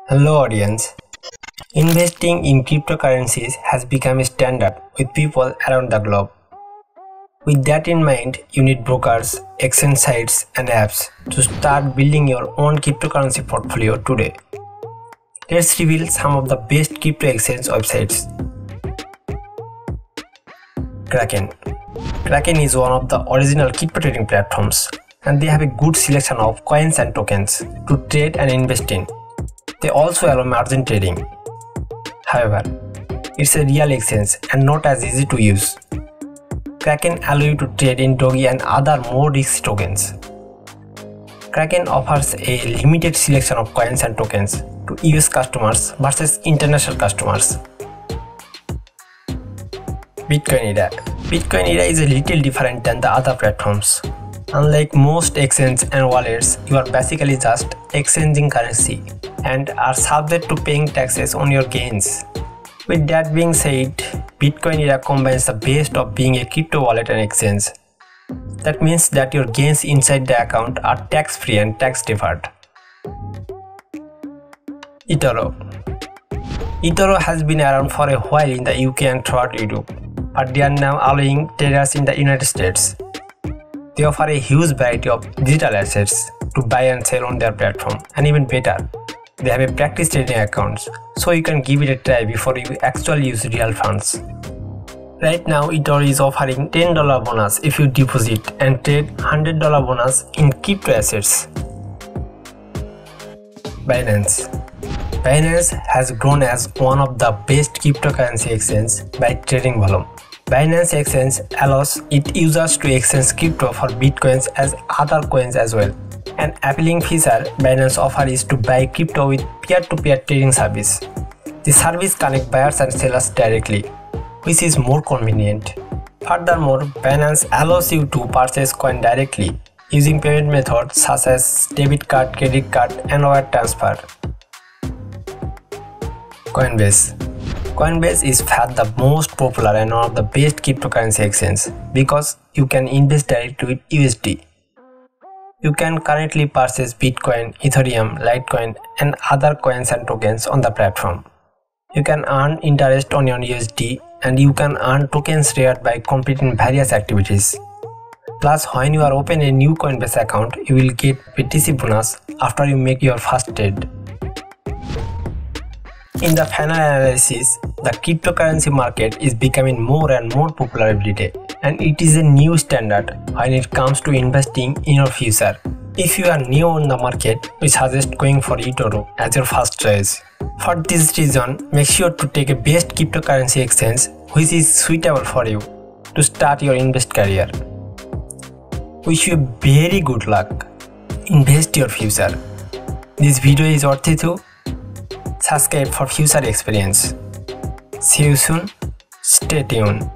Hello audience. Investing in cryptocurrencies has become a standard with people around the globe. With that in mind, you need brokers, exchange sites and apps to start building your own cryptocurrency portfolio today. Let's reveal some of the best crypto exchange websites. Kraken. Kraken is one of the original crypto trading platforms, and they have a good selection of coins and tokens to trade and invest in. They also allow margin trading. However, it's a real exchange and not as easy to use. Kraken allows you to trade in Doge and other more risky tokens. Kraken offers a limited selection of coins and tokens to US customers versus international customers. Bitcoin era. Bitcoin era is a little different than the other platforms. Unlike most exchanges and wallets, you are basically just exchanging currency and are subject to paying taxes on your gains. With that being said, Bitcoin era combines the best of being a crypto wallet and exchange. That means that your gains inside the account are tax-free and tax-deferred. Itoro. Itoro has been around for a while in the UK and throughout Europe, but they are now allowing traders in the United States. They offer a huge variety of digital assets to buy and sell on their platform, and even better, they have a practice trading accounts, so you can give it a try before you actually use real funds. Right now, Itoro is offering $10 bonus if you deposit and trade $100 bonus in crypto assets. Binance. Binance has grown as one of the best cryptocurrency exchanges by trading volume. Binance Exchange allows its users to exchange crypto for bitcoins as other coins as well. An appealing feature Binance offers is to buy crypto with peer-to-peer trading service. The service connects buyers and sellers directly, which is more convenient. Furthermore, Binance allows you to purchase coin directly using payment methods such as debit card, credit card, and wire transfer. Coinbase. Coinbase is far the most popular and one of the best cryptocurrency exchanges because you can invest directly with USD. You can currently purchase Bitcoin, Ethereum, Litecoin, and other coins and tokens on the platform. You can earn interest on your USD, and you can earn tokens reward by completing various activities. Plus, when you are open a new Coinbase account, you will get BTC bonus after you make your first trade. In the final analysis, the cryptocurrency market is becoming more and more popular every day, and it is a new standard when it comes to investing in your future. If you are new on the market, we suggest going for eToro as your first choice. For this reason, make sure to take a best cryptocurrency exchange which is suitable for you to start your invest career. Wish you very good luck. Invest your future. This video is worth it too. Subscribe for future experience. See you soon. Stay tuned.